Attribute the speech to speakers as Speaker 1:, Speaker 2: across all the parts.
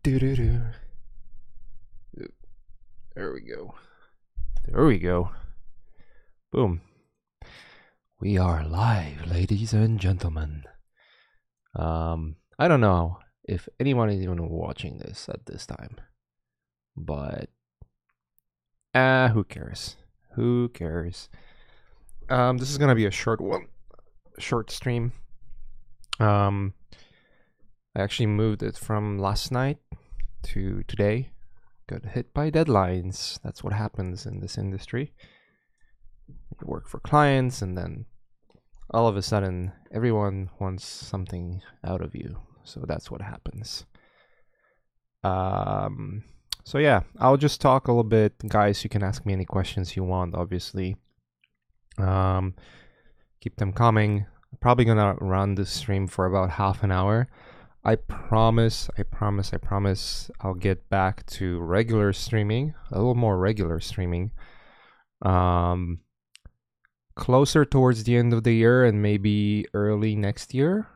Speaker 1: do do do. There we go. There we go. Boom. We are live, ladies and gentlemen. I don't know if anyone is even watching this at this time, but who cares? Who cares? This is gonna be a short one, short stream. I actually moved it from last night to today. Got hit by deadlines. That's what happens in this industry. You work for clients, and then all of a sudden, everyone wants something out of you. So that's what happens. So yeah, I'll just talk a little bit. Guys, you can ask me any questions you want, obviously. Keep them coming. I'm probably gonna run this stream for about half an hour. I promise I'll get back to regular streaming, a little more regular streaming. Closer towards the end of the year and maybe early next year.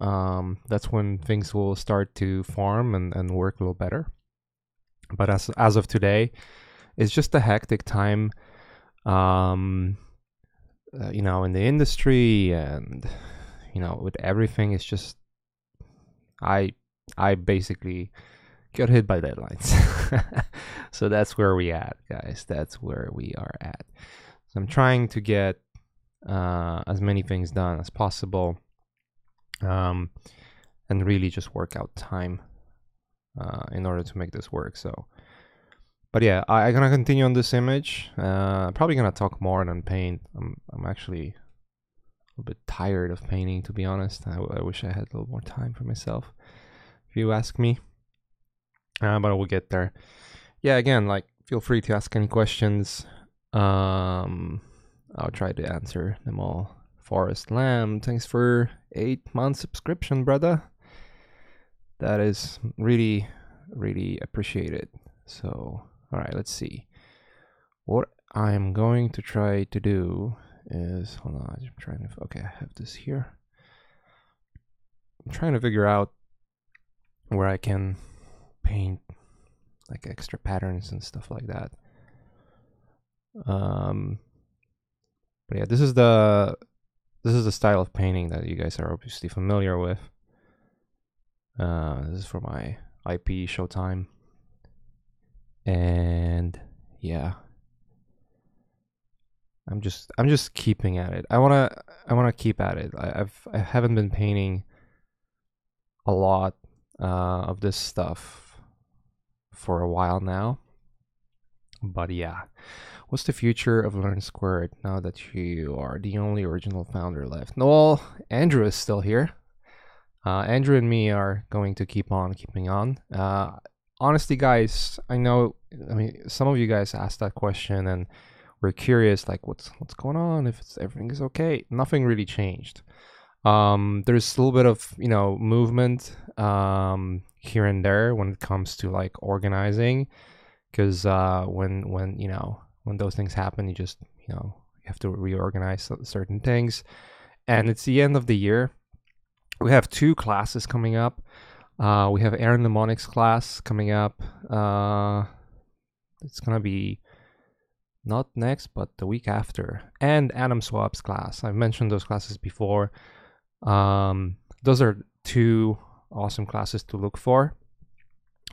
Speaker 1: That's when things will start to form and work a little better. But as of today, it's just a hectic time, in the industry and, with everything. It's just, I basically got hit by deadlines. So that's where we at, guys. That's where we are at. So I'm trying to get as many things done as possible, and really just work out time in order to make this work. So, but yeah, I'm gonna continue on this image. Probably gonna talk more than paint. I'm actually a bit tired of painting, to be honest. I wish I had a little more time for myself, if you ask me. But we'll get there. Yeah, again, feel free to ask any questions. I'll try to answer them all. Forest Lamb, thanks for 8-month subscription, brother. That is really, really appreciated. So, all right, let's see. What I'm going to try to do is, hold on, I'm trying to, okay, I have this here. I'm trying to figure out where I can paint like extra patterns and stuff like that. But yeah, this is the style of painting that you guys are obviously familiar with. This is for my IP Showtime, and yeah, I'm just keeping at it. I wanna keep at it. I haven't been painting a lot of this stuff for a while now, but yeah. What's the future of Learn Squared now that you are the only original founder left? No, Andrew is still here. Andrew and me are going to keep on keeping on. Honestly, guys, I mean, some of you guys asked that question and we're curious, like, what's going on? If everything is okay. Nothing really changed. There's a little bit of, movement here and there when it comes to like organizing, because when those things happen, you just, you have to reorganize certain things. And it's the end of the year. We have 2 classes coming up. We have Aaron Mnemonics class coming up. It's going to be not next, but the week after. And Atom Swaps class. I've mentioned those classes before. Those are 2 awesome classes to look for.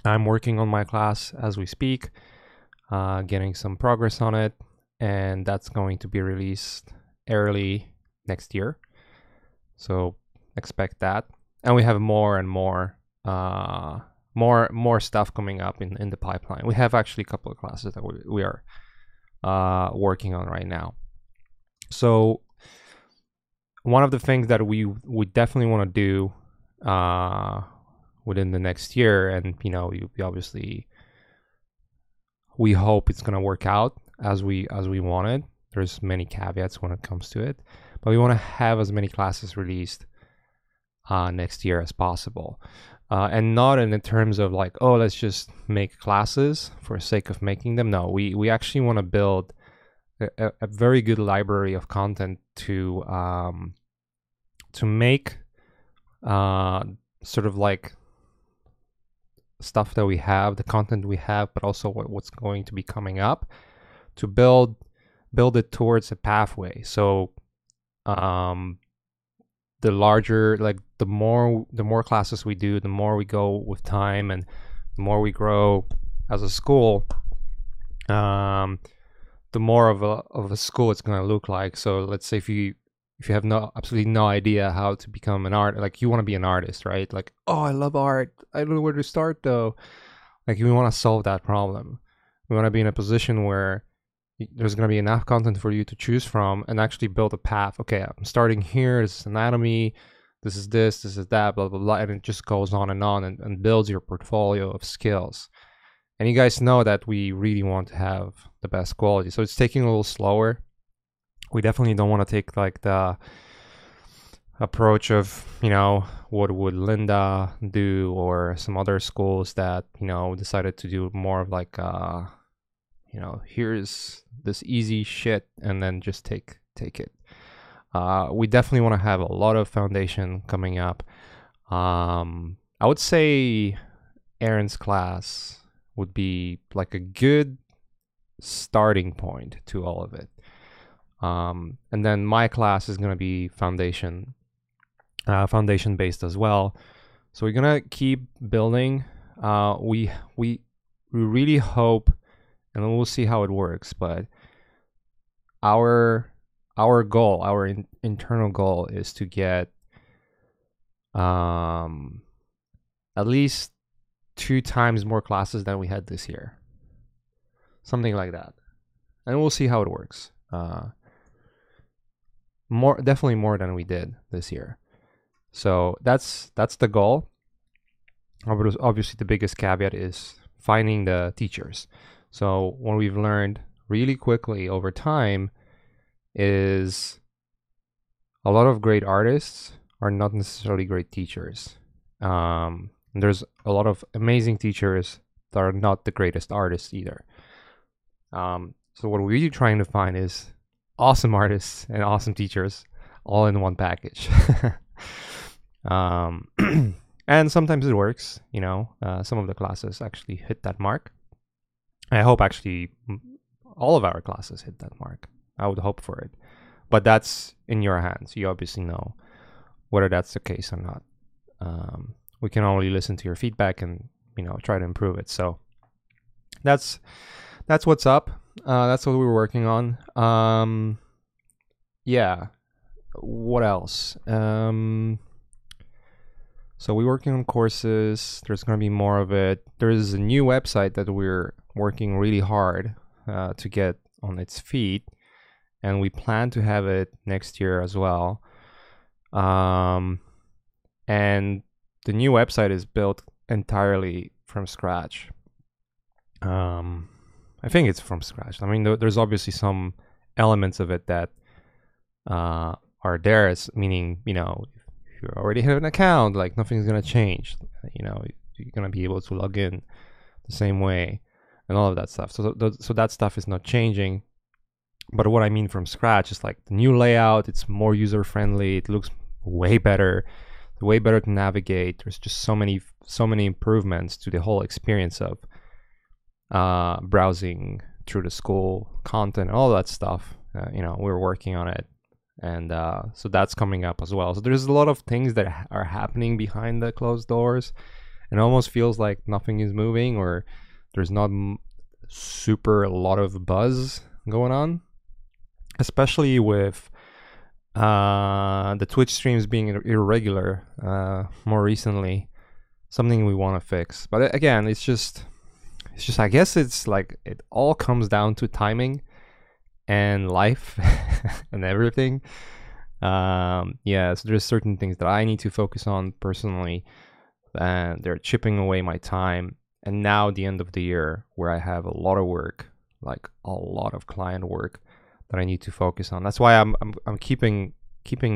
Speaker 1: I'm working on my class as we speak. Getting some progress on it, and that's going to be released early next year. So expect that. And we have more and more stuff coming up in the pipeline. We have actually a couple of classes that we are working on right now. So one of the things that we definitely want to do within the next year, and you obviously, we hope it's gonna work out as we wanted. There's many caveats when it comes to it, but we want to have as many classes released next year as possible, and not in the terms of like, oh, let's just make classes for the sake of making them. No, we actually want to build a very good library of content to make sort of like stuff that we have, the content we have, but also what's going to be coming up, to build it towards a pathway. So the larger, like the more classes we do, the more we go with time, and the more we grow as a school, the more of a school it's going to look like. So let's say if you have absolutely no idea how to become an art, like you want to be an artist, right? Like, oh, I love art, I don't know where to start though. Like, we want to solve that problem. We want to be in a position where there's going to be enough content for you to choose from and actually build a path. Okay, I'm starting here, this is anatomy, this is that, blah blah blah, and it just goes on and builds your portfolio of skills. And you guys know that we really want to have the best quality, so it's taking a little slower. We definitely don't want to take like the approach of, you know, what would Linda do, or some other schools that, you know, decided to do more of like you know, here's this easy shit and then just take it. We definitely want to have a lot of foundation coming up. I would say Aaron's class would be like a good starting point to all of it. And then my class is going to be foundation based as well. So we're going to keep building. We really hope, and we'll see how it works, but our goal, our internal goal, is to get at least 2 times more classes than we had this year, something like that, and we'll see how it works. Definitely more than we did this year. So that's the goal. Obviously, the biggest caveat is finding the teachers. So what we've learned really quickly over time is a lot of great artists are not necessarily great teachers. There's a lot of amazing teachers that are not the greatest artists either. So what we're really trying to find is awesome artists and awesome teachers all in one package. And sometimes it works, you know. Some of the classes actually hit that mark. I hope actually all of our classes hit that mark. I would hope for it, but that's in your hands. You obviously know whether that's the case or not. We can only listen to your feedback and, you know, try to improve it. So that's what's up. That's what we're working on. Yeah. What else? So we're working on courses. There's going to be more of it. There's a new website that we're working really hard to get on its feet, and we plan to have it next year as well. And the new website is built entirely from scratch. I think it's from scratch. I mean, there's obviously some elements of it that are there, meaning, you know, if you already have an account, like nothing's gonna change. You know, you're gonna be able to log in the same way and all of that stuff. So that stuff is not changing. But what I mean from scratch is like the new layout. It's more user friendly. It looks way better. It's way better to navigate. There's just so many improvements to the whole experience of browsing through the school content and all that stuff. You know, we're working on it. And so that's coming up as well. So there's a lot of things that are happening behind the closed doors, and it almost feels like nothing is moving, or there's not super a lot of buzz going on, especially with the Twitch streams being irregular more recently. Something we want to fix. But again, it's just I guess it's like it all comes down to timing and life and everything. So there's certain things that I need to focus on personally, and they're chipping away my time. And now the end of the year, where I have a lot of work, like a lot of client work that I need to focus on. That's why I'm keeping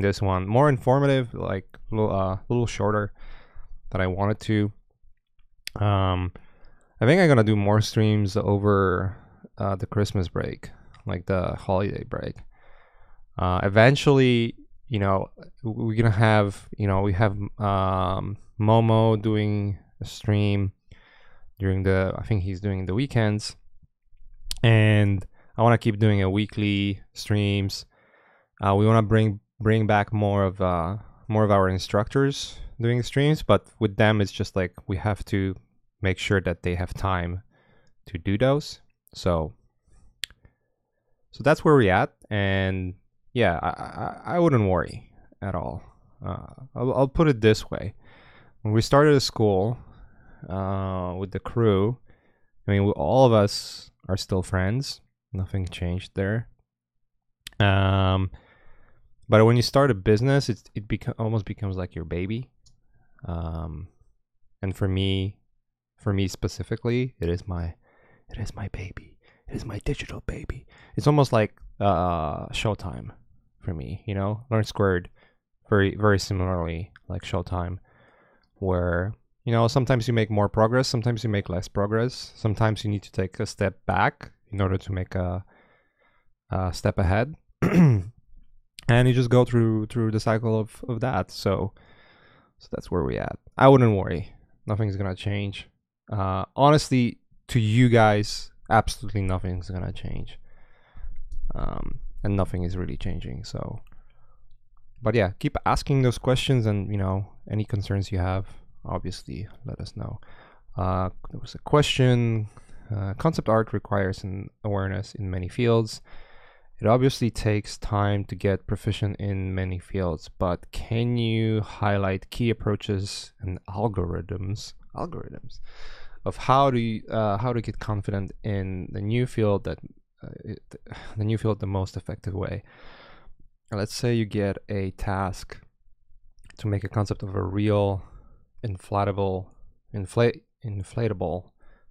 Speaker 1: this one more informative, like a little shorter than I wanted to. I think I'm gonna do more streams over the Christmas break, like the holiday break. Eventually, you know, we're gonna have, you know, we have Momo doing a stream. I think he's doing the weekends, and I want to keep doing a weekly streams. We want to bring back more of our instructors doing streams, but with them it's just like we have to make sure that they have time to do those. So that's where we're at, and yeah, I wouldn't worry at all. I'll put it this way: when we started the school with the crew, I mean, all of us are still friends. Nothing changed there. But when you start a business, it almost becomes like your baby. And for me specifically, it is my baby. It is my digital baby. It's almost like Showtime for me. Learn Squared, very very similarly like Showtime, where sometimes you make more progress, sometimes you make less progress, sometimes you need to take a step back in order to make a step ahead. And you just go through the cycle of that. So that's where we're at. I wouldn't worry. Nothing's gonna change. Honestly, to you guys, absolutely nothing's gonna change. And nothing is really changing. So, but yeah, keep asking those questions, and any concerns you have, obviously let us know. There was a question. Concept art requires an awareness in many fields. It obviously takes time to get proficient in many fields, but can you highlight key approaches and algorithms of how to get confident in the new field the most effective way? Let's say you get a task to make a concept of a real inflatable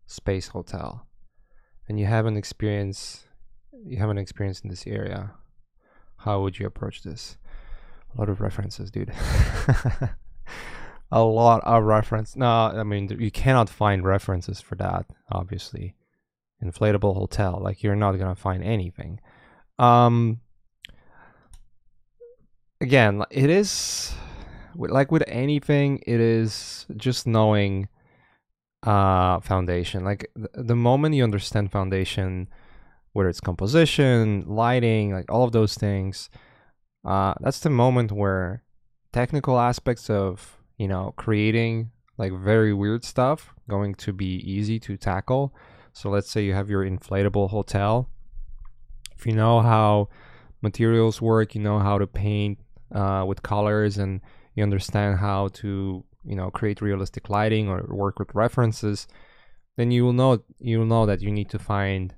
Speaker 1: space hotel, and you haven't experienced in this area. How would you approach this? A lot of references, dude. A lot of reference. No, I mean, you cannot find references for that, obviously. Inflatable hotel, like you're not gonna find anything. Again, it is like with anything, it is just knowing foundation. Like the moment you understand foundation, whether it's composition, lighting, like all of those things, that's the moment where technical aspects of creating like very weird stuff going to be easy to tackle. So let's say you have your inflatable hotel. If you know how materials work, you know how to paint with colors, and you understand how to create realistic lighting or work with references, then you will know that you need to find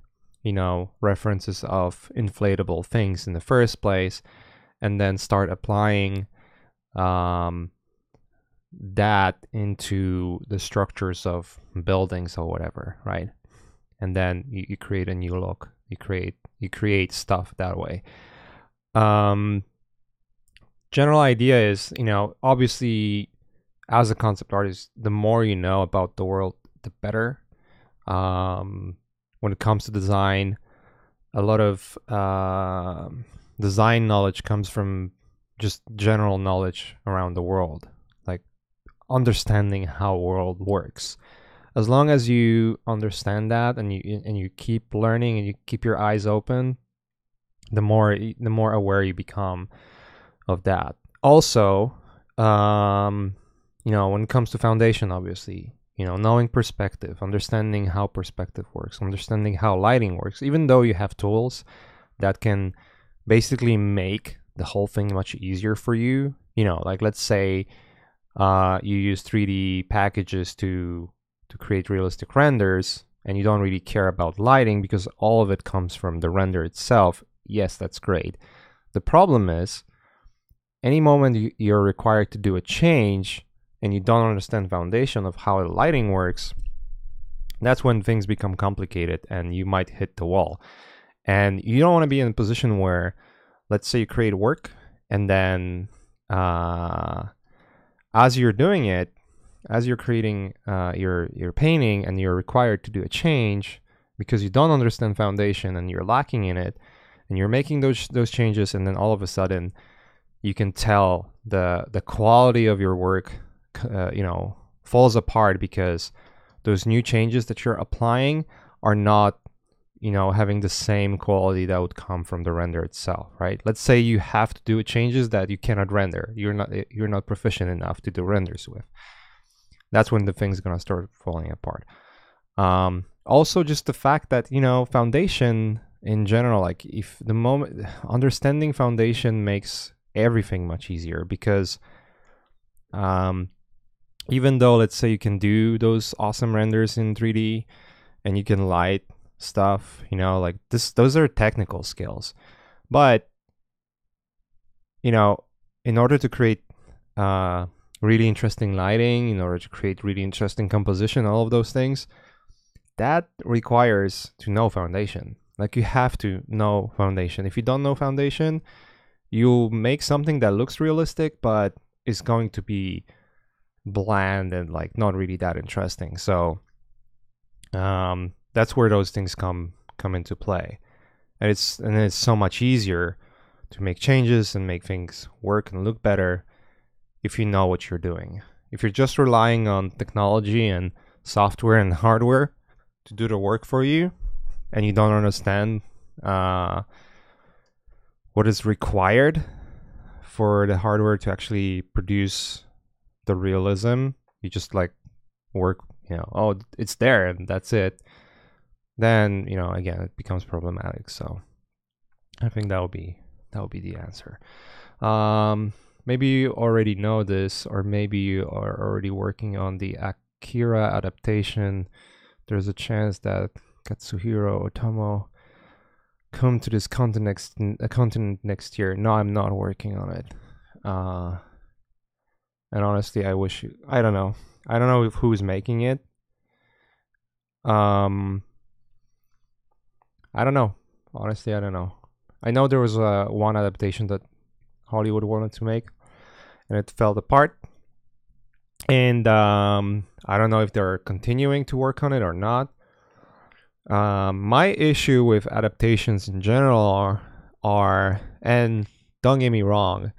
Speaker 1: references of inflatable things in the first place, and then start applying that into the structures of buildings or whatever, right? And then you create a new look. You create stuff that way. General idea is, obviously, as a concept artist, the more you know about the world, the better. When it comes to design, a lot of design knowledge comes from just general knowledge around the world, like understanding how world works. As long as you understand that, and you keep learning, and you keep your eyes open, the more aware you become of that. Also, when it comes to foundation, obviously, knowing perspective, understanding how perspective works, understanding how lighting works, even though you have tools that can basically make the whole thing much easier for you. Like let's say you use 3D packages to create realistic renders, and you don't really care about lighting because all of it comes from the render itself. Yes, that's great. The problem is, any moment you're required to do a change and you don't understand foundation of how the lighting works, that's when things become complicated and you might hit the wall. And you don't want to be in a position where, let's say you create work, and then as you're doing it, as you're creating your painting, and you're required to do a change because you don't understand foundation and you're lacking in it, and you're making those changes, and then all of a sudden you can tell the quality of your work falls apart because those new changes that you're applying are not, having the same quality that would come from the render itself, right? Let's say you have to do changes that you cannot render. You're not proficient enough to do renders with. That's when the thing's gonna start falling apart. Also, just the fact that foundation in general, like if the moment understanding foundation makes everything much easier, because even though, let's say, you can do those awesome renders in 3D and you can light stuff, like those are technical skills, but in order to create really interesting lighting, in order to create really interesting composition, all of those things, that requires to know foundation. Like, you have to know foundation. If you don't know foundation, you'll make something that looks realistic, but is going to be bland and like not really that interesting. So that's where those things come into play. And it's so much easier to make changes and make things work and look better if you know what you're doing. If you're just relying on technology and software and hardware to do the work for you, and you don't understand what is required for the hardware to actually produce the realism, you just like work, oh, it's there and that's it, then again, it becomes problematic. So I think that would be the answer. Maybe you already know this, or maybe you are already working on the Akira adaptation. There's a chance that Katsuhiro Otomo come to this continent next year. No, I'm not working on it. And honestly, I wish I don't know who's making it. I don't know. Honestly, I don't know. I know there was one adaptation that Hollywood wanted to make, and it fell apart. And I don't know if they're continuing to work on it or not. My issue with adaptations in general are, and don't get me wrong,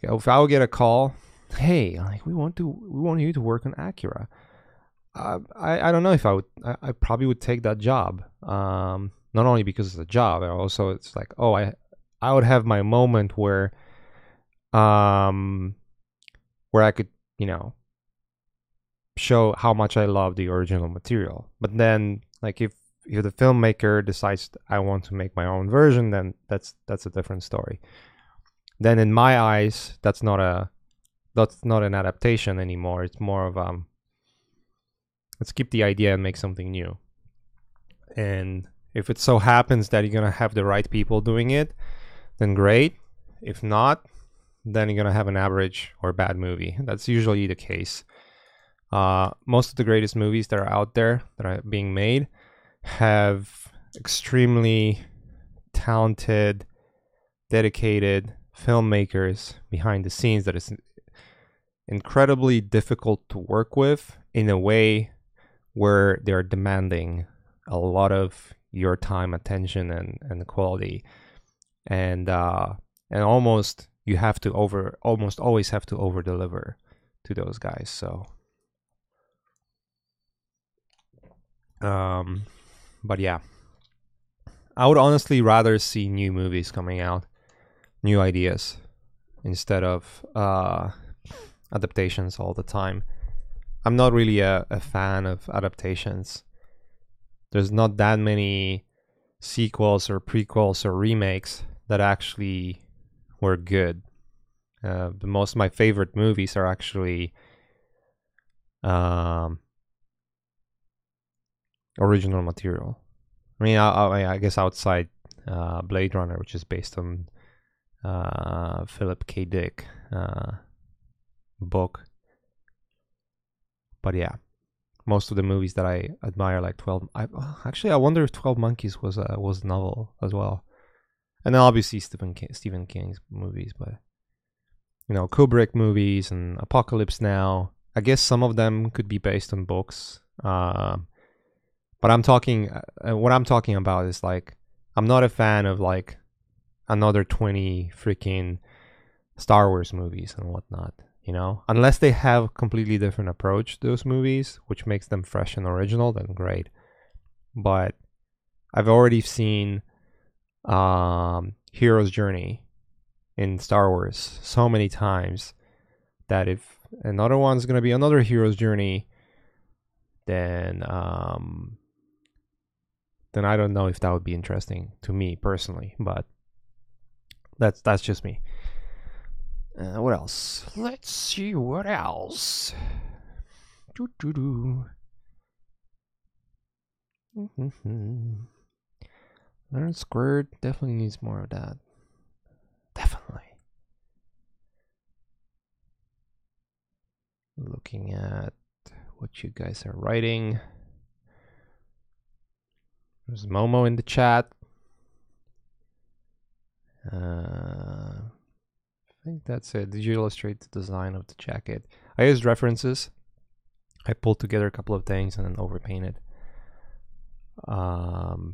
Speaker 1: if I would get a call, hey, like we want you to work on Akira, I don't know if I probably would take that job. Not only because it's a job, also it's like, oh, I would have my moment where I could, show how much I love the original material. But then, like, if the filmmaker decides I want to make my own version, then that's a different story. Then in my eyes, that's not an adaptation anymore. It's more of let's keep the idea and make something new. And if it so happens that you're gonna have the right people doing it, then great. If not, then you're gonna have an average or bad movie. That's usually the case. Most of the greatest movies that are out there that are being made have extremely talented, dedicated filmmakers behind the scenes that is incredibly difficult to work with, in a way where they're demanding a lot of your time, attention, and quality, and almost always have to over deliver to those guys. So but yeah, I would honestly rather see new movies coming out, new ideas, instead of adaptations all the time. I'm not really a fan of adaptations. There's not that many sequels or prequels or remakes that actually were good. Most of my favorite movies are actually original material. I mean, I guess outside Blade Runner, which is based on Philip K. Dick book. But yeah, most of the movies that I admire, like 12. I wonder if 12 Monkeys was a novel as well. And then obviously Stephen King's movies, but Kubrick movies and Apocalypse Now. I guess some of them could be based on books. But I'm talking. What I'm talking about is, like, I'm not a fan of like another 20 freaking Star Wars movies and whatnot. You know, unless they have a completely different approach to those movies, which makes them fresh and original, then great. But I've already seen Hero's Journey in Star Wars so many times that if another one's gonna be another Hero's Journey, then I don't know if that would be interesting to me personally. But that's just me. What else? Let's see what else. Learn Squared definitely needs more of that. Definitely. Looking at what you guys are writing. There's Momo in the chat. I think that's it. Did you illustrate the design of the jacket? I used references. I pulled together a couple of things and then overpainted. But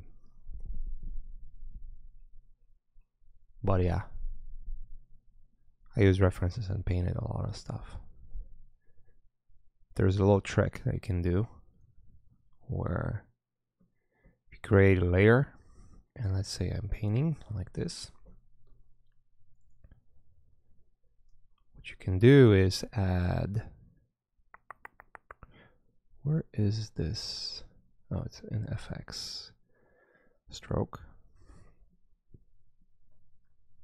Speaker 1: yeah, I used references and painted a lot of stuff. There's a little trick that you can do where you create a layer, and let's say I'm painting like this. What you can do is add, where is this? Oh, it's in FX. Stroke.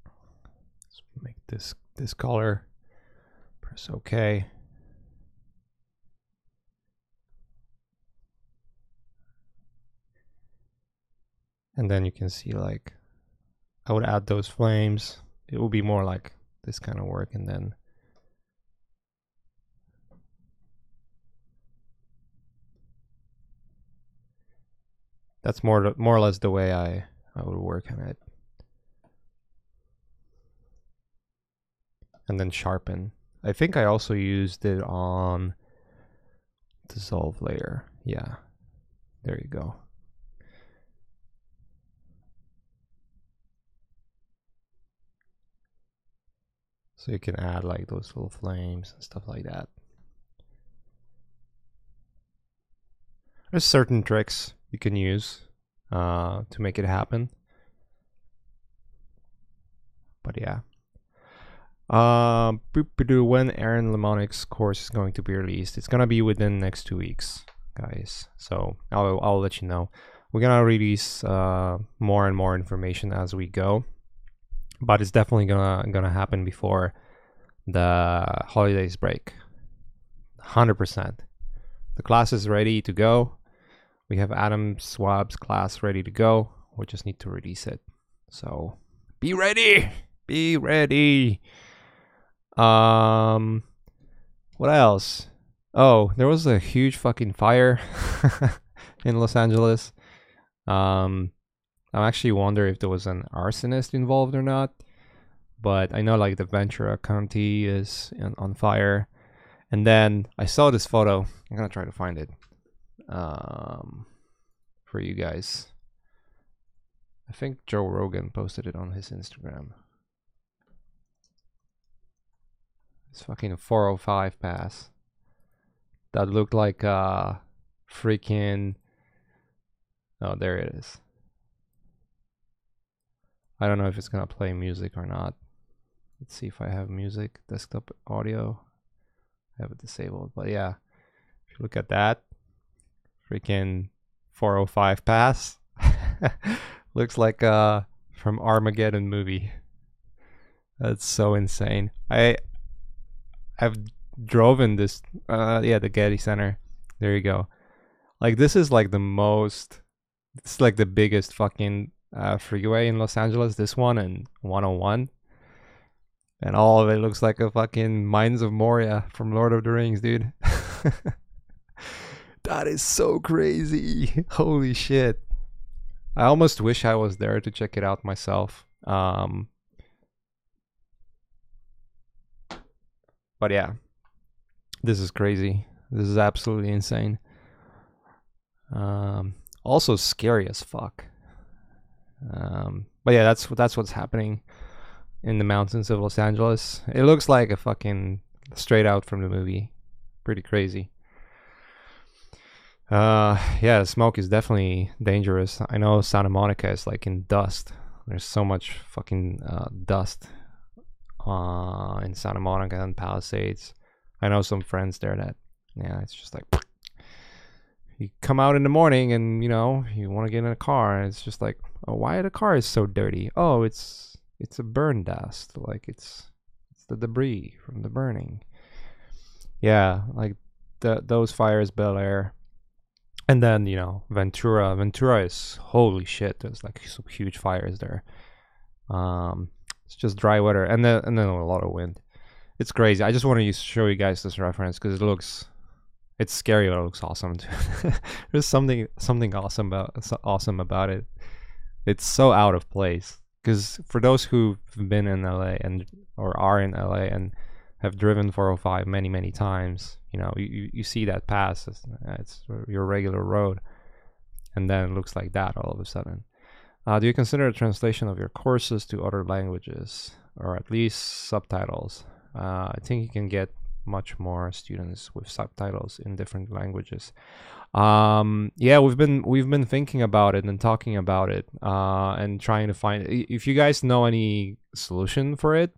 Speaker 1: Let's make this color. Press OK. And then you can see, like, I would add those flames. It will be more like this kind of work, and then that's more or less the way I would work on it. And then sharpen. I think I also used it on dissolve layer. Yeah, there you go. So you can add like those little flames and stuff like that. There's certain tricks you can use to make it happen. But yeah. When Aaron Lemonic's course is going to be released? It's gonna be within the next 2 weeks, guys. So I'll let you know. We're gonna release more and more information as we go, but it's definitely gonna happen before the holidays break. 100%. The class is ready to go. We have Adam Swab's class ready to go. We just need to release it. So be ready. Be ready. What else? Oh, there was a huge fucking fire in Los Angeles. I actually wonder if there was an arsonist involved or not. But I know like the Ventura County is on fire. And then I saw this photo. I'm gonna try to find it for you guys. I think Joe Rogan posted it on his Instagram. It's fucking 405 pass. That looked like a freaking... Oh, there it is. I don't know if it's gonna play music or not. Let's see if I have music. Desktop audio. I have it disabled. But yeah, if you look at that, freaking 405 pass. Looks like from Armageddon movie. That's so insane. I've driven this yeah, the Getty Center. There you go. Like this is like it's like the biggest fucking freeway in Los Angeles, this one and 101. And all of it looks like a fucking Mines of Moria from Lord of the Rings, dude. That is so crazy. Holy shit. I almost wish I was there to check it out myself. But yeah, this is crazy. This is absolutely insane. Also scary as fuck. But yeah, that's what's happening in the mountains of Los Angeles. It looks like a fucking straight out from the movie. Pretty crazy. Yeah, smoke is definitely dangerous. I know Santa Monica is like in dust. There's so much fucking dust in Santa Monica and Palisades. I know some friends there that, yeah, it's just like you come out in the morning and you want to get in a car and it's just like, oh, why the car is so dirty? Oh, it's a burn dust. Like it's the debris from the burning. Yeah, like those fires, Bel Air. And then, Ventura. Ventura is, holy shit, there's like some huge fires there. It's just dry weather and then a lot of wind. It's crazy. I just want to show you guys this reference because it's scary, but it looks awesome too. There's something awesome about it. It's so out of place because for those who've been in LA or are in LA and have driven 405 many times, you see that pass. It's your regular road, and then it looks like that all of a sudden. Do you consider a translation of your courses to other languages, or at least subtitles? I think you can get much more students with subtitles in different languages. Yeah, we've been thinking about it and talking about it, and trying to find. If you guys know any solution for it,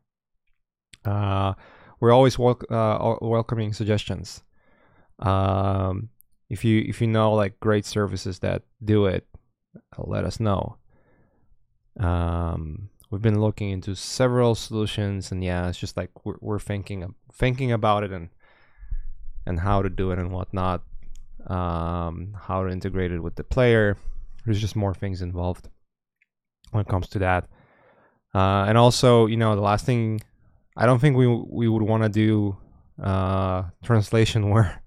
Speaker 1: we're always welcoming suggestions. If you know like great services that do it, let us know. We've been looking into several solutions, and yeah, it's just like we're thinking about it and how to do it and whatnot. How to integrate it with the player. There's just more things involved when it comes to that. And also, the last thing, I don't think we would want to do translation where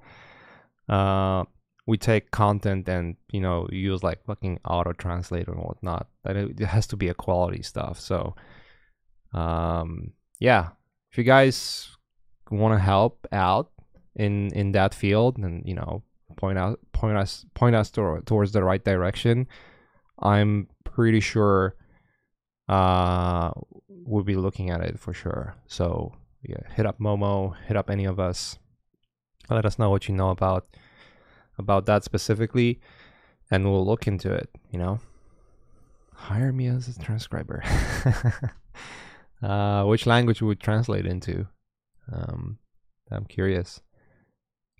Speaker 1: we take content and use like fucking auto translate and whatnot. That it has to be a quality stuff. So yeah, if you guys want to help out in that field and point us towards the right direction, I'm pretty sure we'll be looking at it for sure. So yeah, hit up Momo, hit up any of us, let us know what you know about that specifically, and we'll look into it. Hire me as a transcriber. Which language would translate into? I'm curious.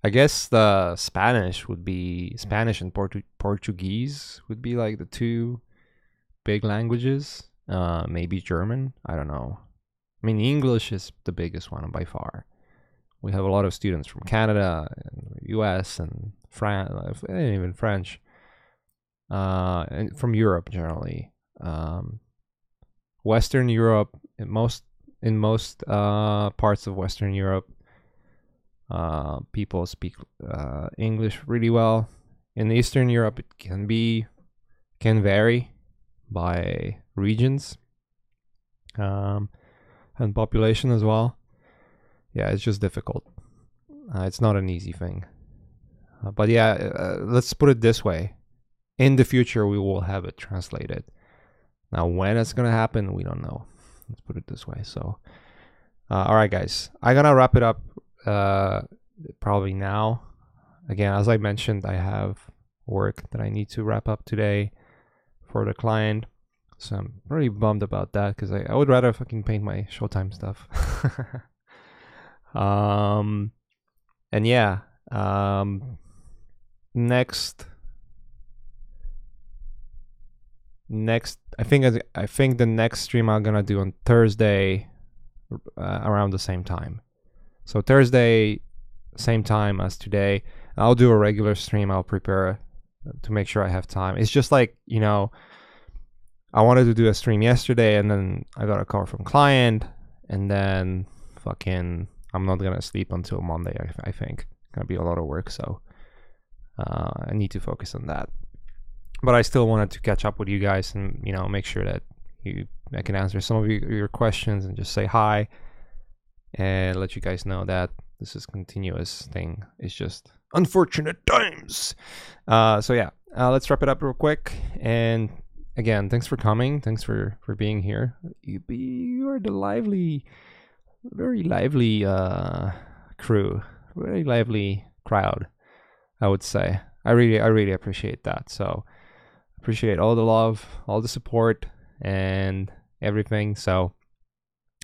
Speaker 1: I guess the Spanish and Portuguese would be like the two big languages. Maybe German. I don't know. I mean, English is the biggest one by far. We have a lot of students from Canada, and US, and France, and even French, and from Europe generally. Western Europe, in most parts of Western Europe, people speak English really well. In Eastern Europe, it can vary by regions, and population as well. Yeah, it's just difficult. It's not an easy thing. But yeah, let's put it this way. In the future, we will have it translated. Now, when it's going to happen, we don't know. Let's put it this way. So, all right, guys. I'm going to wrap it up probably now. Again, as I mentioned, I have work that I need to wrap up today for the client. So I'm really bummed about that because I would rather fucking paint my Showtime stuff. And yeah, next I think the next stream I'm gonna do on Thursday around the same time. So Thursday, same time as today. I'll do a regular stream. I'll prepare to make sure I have time. It's just like, I wanted to do a stream yesterday and then I got a call from client and then fucking I'm not gonna sleep until Monday. I think it's gonna be a lot of work, so I need to focus on that. But I still wanted to catch up with you guys and make sure that I can answer some of your questions and just say hi and let you guys know that this is a continuous thing. It's just unfortunate times. So yeah, let's wrap it up real quick. And again, thanks for coming. Thanks for being here. You are the very lively crew, really lively crowd, I would say. I really appreciate that. So appreciate all the love, all the support, and everything. So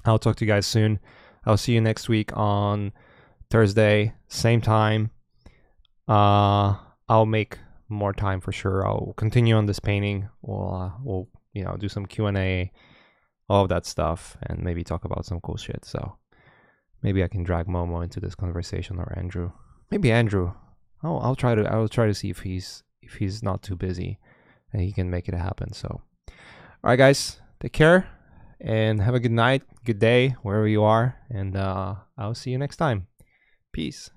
Speaker 1: I'll talk to you guys soon. I'll see you next week on Thursday, same time. I'll make more time for sure. I'll continue on this painting. We'll do some Q&A, all of that stuff, and maybe talk about some cool shit. So maybe I can drag Momo into this conversation, or Andrew. Maybe Andrew. I'll try to see if he's not too busy and he can make it happen. So, all right, guys, take care and have a good night, good day, wherever you are, and I'll see you next time. Peace.